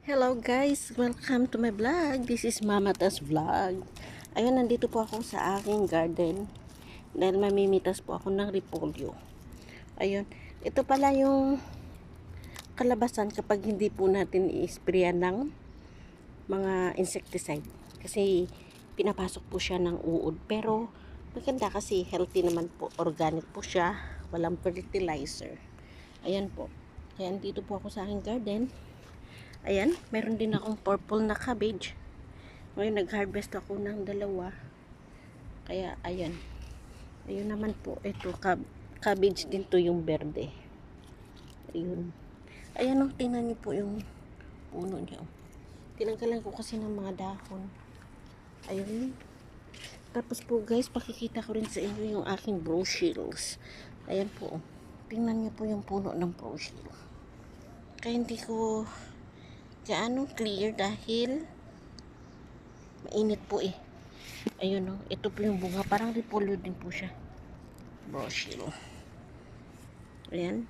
Hello guys, welcome to my vlog. This is Mama Tas Vlog. Ayun, nandito po ako sa aking garden dahil mamimitas po ako ng repolyo. Ayun, ito pala yung kalabasan kapag hindi po natin i-sprayan ng mga insecticide. Kasi pinapasok po siya ng uod. Pero maganda kasi healthy naman po. Organic po siya. Walang fertilizer. Ayan po. Ayan, dito po ako sa aking garden. Ayan, meron din akong purple na cabbage. Ngayon, nag-harvest ako ng dalawa. Kaya, ayan. Ayun naman po, ito, cabbage din to yung berde. Ayun. Ayan o, tingnan niyo po yung puno niya. Tinanggalan ko kasi ng mga dahon. Ayun. Tapos po guys, pakikita ko rin sa inyo yung aking brochures. Ayan po. Tingnan niyo po yung puno ng brochure. Kaya hindi ko gaano clear dahil mainit po eh. Ayun o, ito po yung bunga. Parang repolyo din po siya. Brochure. Ayan.